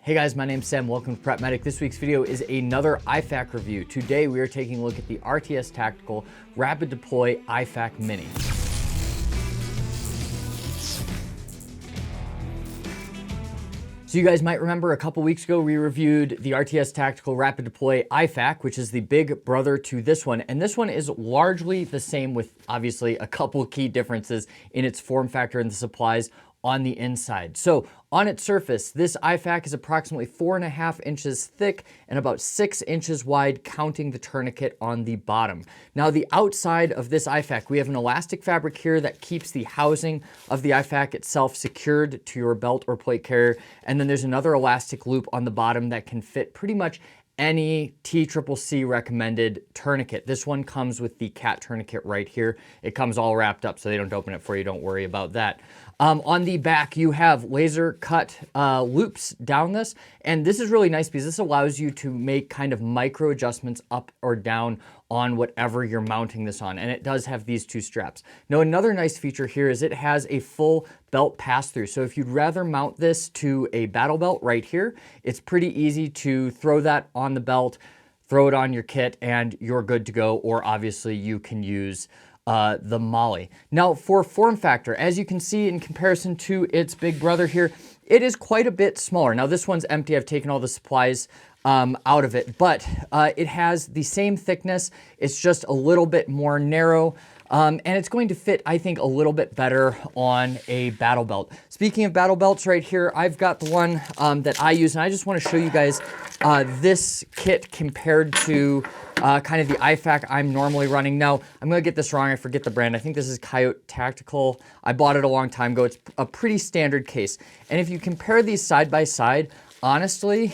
Hey guys, my name's Sam. Welcome to Prep Medic. This week's video is another IFAK review. Today we are taking a look at the RTS Tactical Rapid Deploy IFAK Mini. So you guys might remember a couple weeks ago we reviewed the RTS Tactical Rapid Deploy IFAK, which is the big brother to this one. And this one is largely the same with obviously a couple key differences in its form factor and the supplies on the inside. So on its surface, this IFAK is approximately 4.5 inches thick and about 6 inches wide, counting the tourniquet on the bottom. Now the outside of this IFAK, we have an elastic fabric here that keeps the housing of the IFAK itself secured to your belt or plate carrier. And then there's another elastic loop on the bottom that can fit pretty much any TCCC recommended tourniquet. This one comes with the cat tourniquet right here. It comes all wrapped up so they don't open it for you. Don't worry about that. On the back, you have laser cut loops down this. And this is really nice because this allows you to make kind of micro adjustments up or down on whatever you're mounting this on. And it does have these two straps. Now, another nice feature here is it has a full belt pass-through. So if you'd rather mount this to a battle belt right here, it's pretty easy to throw that on the belt, throw it on your kit, and you're good to go. Or obviously you can use the Molly. Now for form factor, as you can see in comparison to its big brother here, it is quite a bit smaller. Now this one's empty. I've taken all the supplies out of it, but it has the same thickness. It's just a little bit more narrow. And it's going to fit, I think, a little bit better on a battle belt. Speaking of battle belts right here, I've got the one that I use, and I just want to show you guys this kit compared to kind of the IFAK I'm normally running. Now, I'm going to get this wrong. I forget the brand. I think this is Coyote Tactical. I bought it a long time ago. It's a pretty standard case. And if you compare these side by side, honestly,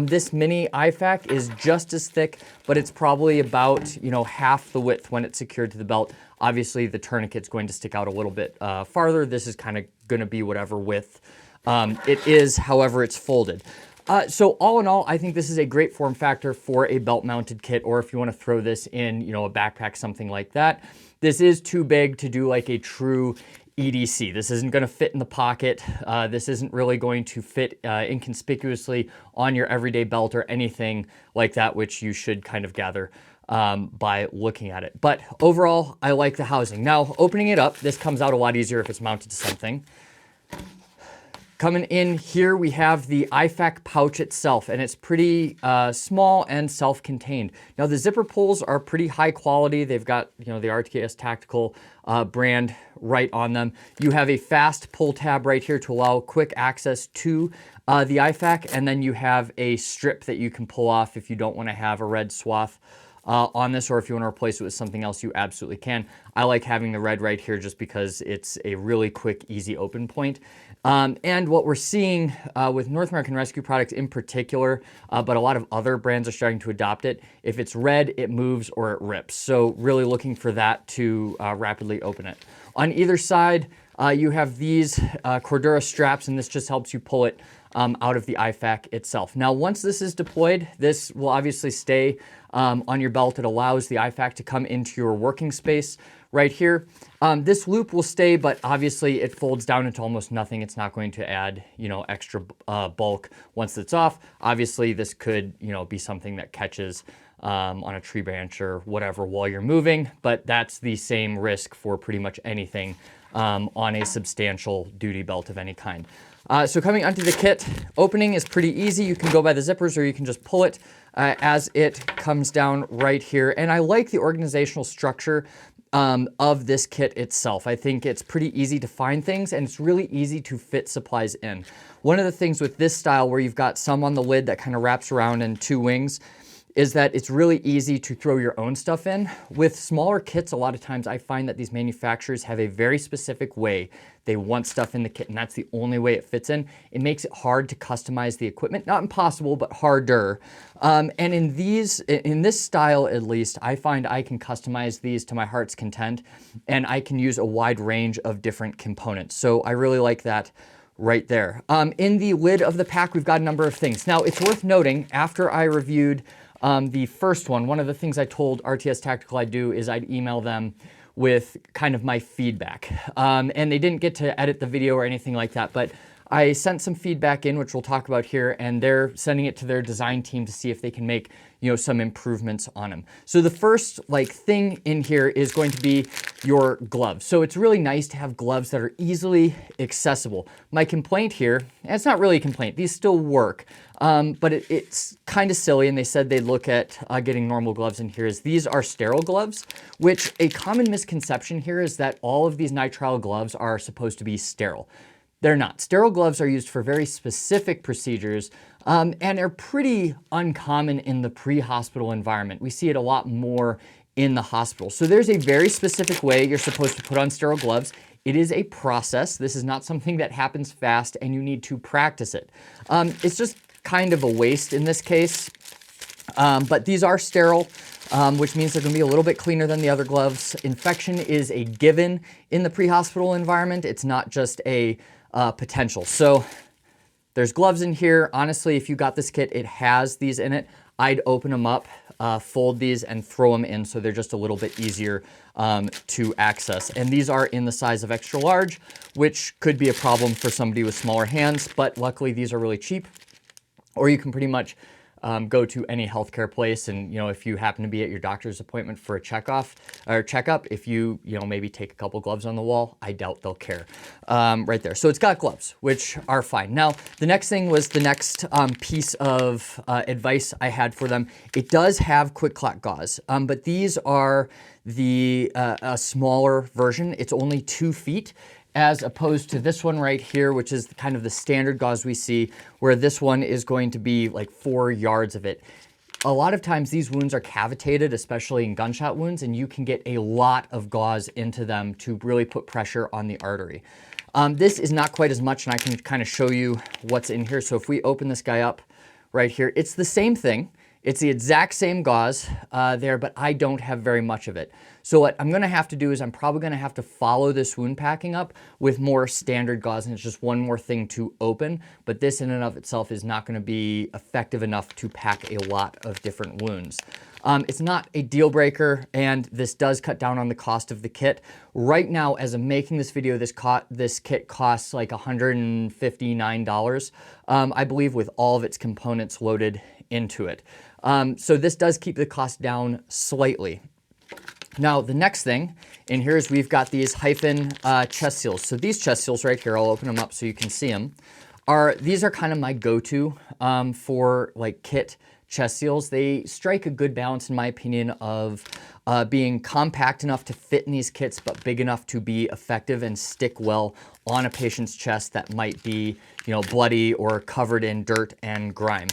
this mini IFAK is just as thick, but it's probably about, half the width when it's secured to the belt. Obviously, the tourniquet's going to stick out a little bit farther. This is kind of going to be whatever width it is, however it's folded. So all in all, I think this is a great form factor for a belt-mounted kit, or if you want to throw this in, a backpack, something like that. This is too big to do like a true EDC. This isn't going to fit in the pocket. This isn't really going to fit inconspicuously on your everyday belt or anything like that, which you should kind of gather by looking at it. But overall, I like the housing. Now, opening it up, this comes out a lot easier if it's mounted to something. Coming in here, we have the IFAK pouch itself, and it's pretty small and self-contained. Now, the zipper pulls are pretty high quality. They've got, the RTS Tactical brand right on them. You have a fast pull tab right here to allow quick access to the IFAK, and then you have a strip that you can pull off if you don't want to have a red swath on this, or if you want to replace it with something else, you absolutely can. I like having the red right here just because it's a really quick, easy open point. And what we're seeing with North American Rescue products in particular, but a lot of other brands are starting to adopt it. If it's red, it moves or it rips. So really looking for that to rapidly open it. On either side, you have these Cordura straps, and this just helps you pull it out of the IFAK itself. Now, once this is deployed, this will obviously stay on your belt. It allows the IFAK to come into your working space right here. This loop will stay, but obviously it folds down into almost nothing. It's not going to add, extra bulk once it's off. Obviously, this could, be something that catches on a tree branch or whatever while you're moving, but that's the same risk for pretty much anything on a substantial duty belt of any kind. So coming onto the kit, opening is pretty easy. You can go by the zippers or you can just pull it as it comes down right here. And I like the organizational structure of this kit itself. I think it's pretty easy to find things, and it's really easy to fit supplies in. One of the things with this style where you've got some on the lid that kind of wraps around in two wings is that it's really easy to throw your own stuff in. With smaller kits, a lot of times I find that these manufacturers have a very specific way they want stuff in the kit, and that's the only way it fits in. It makes it hard to customize the equipment. Not impossible, but harder. And in this style at least, I find I can customize these to my heart's content, and I can use a wide range of different components. So I really like that right there. In the lid of the pack, we've got a number of things. Now, it's worth noting, after I reviewed the first one of the things I told RTS Tactical I'd do is I'd email them with kind of my feedback. And they didn't get to edit the video or anything like that, but I sent some feedback in, which we'll talk about here, and they're sending it to their design team to see if they can make, some improvements on them. So the first thing in here is going to be your gloves. So it's really nice to have gloves that are easily accessible. My complaint here, and it's not really a complaint, these still work, but it's kind of silly, and they said they'd look at getting normal gloves in here, is these are sterile gloves, which a common misconception here is that all of these nitrile gloves are supposed to be sterile. They're not. Sterile gloves are used for very specific procedures, and are pretty uncommon in the pre-hospital environment. We see it a lot more in the hospital. So there's a very specific way you're supposed to put on sterile gloves. It is a process. This is not something that happens fast, and you need to practice it. It's just kind of a waste in this case, but these are sterile, which means they're going to be a little bit cleaner than the other gloves. Infection is a given in the pre-hospital environment. It's not just a potential. So there's gloves in here. Honestly, if you got this kit, it has these in it. I'd open them up, fold these, and throw them in so they're just a little bit easier to access. And these are in the size of extra large, which could be a problem for somebody with smaller hands, but luckily these are really cheap. Or you can pretty much go to any healthcare place, and if you happen to be at your doctor's appointment for a checkup, if you maybe take a couple gloves on the wall, I doubt they'll care. Right there. So it's got gloves, which are fine. Now the next thing was the next piece of advice I had for them. It does have quick clot gauze, but these are the a smaller version. It's only 2 feet. As opposed to this one right here, which is kind of the standard gauze we see, where this one is going to be like 4 yards of it. A lot of times these wounds are cavitated, especially in gunshot wounds, and you can get a lot of gauze into them to really put pressure on the artery. This is not quite as much, and I can kind of show you what's in here. So if we open this guy up right here, it's the same thing. It's the exact same gauze there, but I don't have very much of it. So what I'm gonna have to do is I'm probably gonna have to follow this wound packing up with more standard gauze, and it's just one more thing to open, but this in and of itself is not gonna be effective enough to pack a lot of different wounds. It's not a deal breaker, and this does cut down on the cost of the kit. Right now, as I'm making this video, this kit costs like $159, I believe, with all of its components loaded into it. So this does keep the cost down slightly. Now, the next thing in here is we've got these hyphen chest seals. So these chest seals right here, I'll open them up so you can see them, these are kind of my go-to for kit chest seals. They strike a good balance, in my opinion, of being compact enough to fit in these kits, but big enough to be effective and stick well on a patient's chest that might be, bloody or covered in dirt and grime.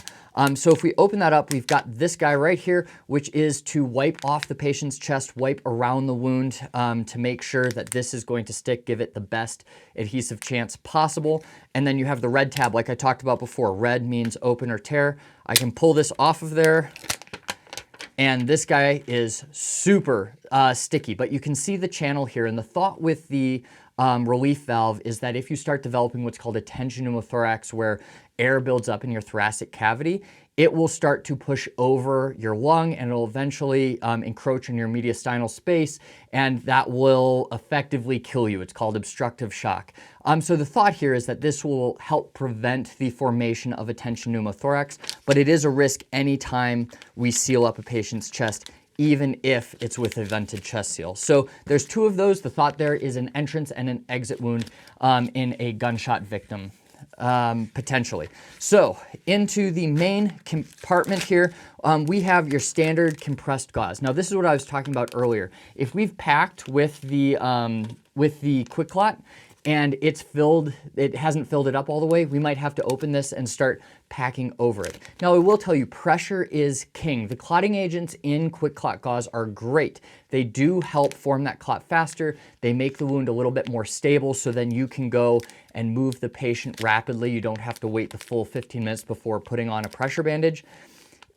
So if we open that up, we've got this guy right here, which is to wipe off the patient's chest, wipe around the wound to make sure that this is going to stick, give it the best adhesive chance possible. And then you have the red tab, like I talked about before. Red means open or tear. I can pull this off of there, and this guy is super sticky, but you can see the channel here. And the thought with the relief valve is that if you start developing what's called a tension pneumothorax, where air builds up in your thoracic cavity, it will start to push over your lung, and it'll eventually encroach in your mediastinal space, and that will effectively kill you. It's called obstructive shock. So the thought here is that this will help prevent the formation of a tension pneumothorax, but it is a risk anytime we seal up a patient's chest, even if it's with a vented chest seal. So there's 2 of those. The thought there is an entrance and an exit wound in a gunshot victim, potentially. So into the main compartment here, we have your standard compressed gauze. Now this is what I was talking about earlier. If we've packed with the quick clot, and it hasn't filled it up all the way, we might have to open this and start packing over it. Now, I will tell you, pressure is king. The clotting agents in quick clot gauze are great. They do help form that clot faster. They make the wound a little bit more stable, so then you can go and move the patient rapidly. You don't have to wait the full 15 minutes before putting on a pressure bandage.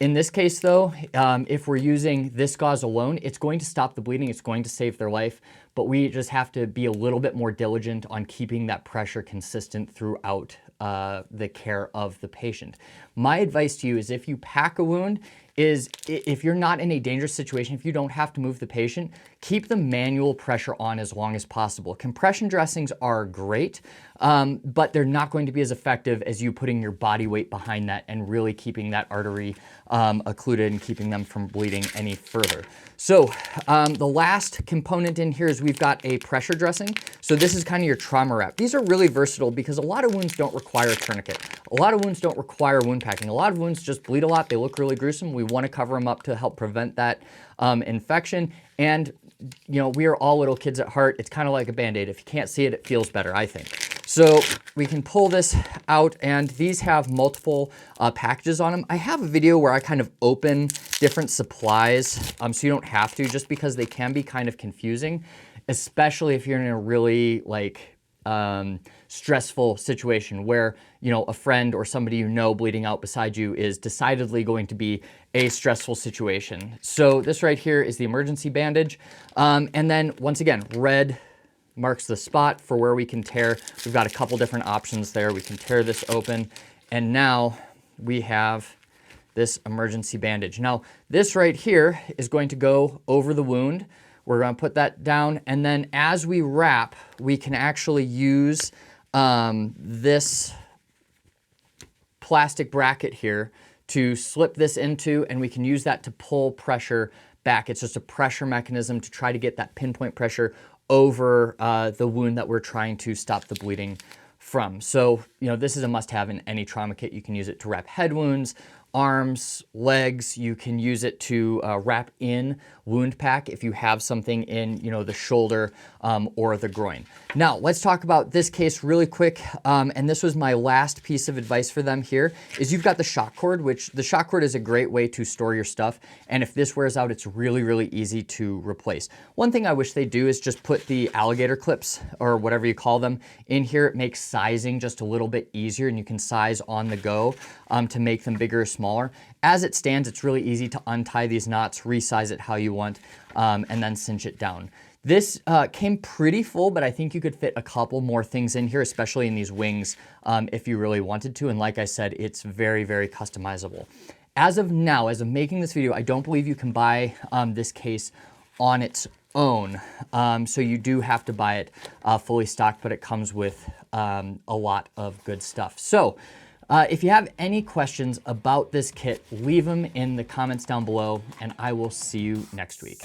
In this case though, if we're using this gauze alone, it's going to stop the bleeding, it's going to save their life, but we just have to be a little bit more diligent on keeping that pressure consistent throughout the care of the patient. My advice to you is if you pack a wound, is if you're not in a dangerous situation, if you don't have to move the patient, keep the manual pressure on as long as possible. Compression dressings are great, but they're not going to be as effective as you putting your body weight behind that and really keeping that artery occluded and keeping them from bleeding any further. So the last component in here is we've got a pressure dressing. So this is kind of your trauma wrap. These are really versatile because a lot of wounds don't require a tourniquet. A lot of wounds don't require wound packing. A lot of wounds just bleed a lot. They look really gruesome. We want to cover them up to help prevent that infection. And you know, we are all little kids at heart. It's kind of like a Band-Aid. If you can't see it, it feels better, I think. So we can pull this out, and these have multiple packages on them. I have a video where I kind of open different supplies, so you don't have to, just because they can be kind of confusing, especially if you're in a really stressful situation where, you know, a friend or somebody you know bleeding out beside you is decidedly going to be a stressful situation. So this right here is the emergency bandage. And then once again, red marks the spot for where we can tear. We've got a couple different options there. We can tear this open, and now we have this emergency bandage. Now, this right here is going to go over the wound. We're going to put that down, and then as we wrap, we can actually use this plastic bracket here to slip this into, and we can use that to pull pressure back. It's just a pressure mechanism to try to get that pinpoint pressure over the wound that we're trying to stop the bleeding from. So, you know, this is a must-have in any trauma kit. You can use it to wrap head wounds, arms, legs. You can use it to wrap in wound pack if you have something in, you know, the shoulder or the groin. Now, let's talk about this case really quick. And this was my last piece of advice for them here, is you've got the shock cord, which the shock cord is a great way to store your stuff. And if this wears out, it's really, really easy to replace. One thing I wish they do is just put the alligator clips, or whatever you call them, in here. It makes sizing just a little bit easier, and you can size on the go to make them bigger or smaller. As it stands, it's really easy to untie these knots, resize it how you want, and then cinch it down. This came pretty full, but I think you could fit a couple more things in here, especially in these wings, if you really wanted to. And like I said, it's very, very customizable. As of now, as of making this video, I don't believe you can buy this case on its own. So you do have to buy it fully stocked, but it comes with a lot of good stuff. So if you have any questions about this kit, leave them in the comments down below, and I will see you next week.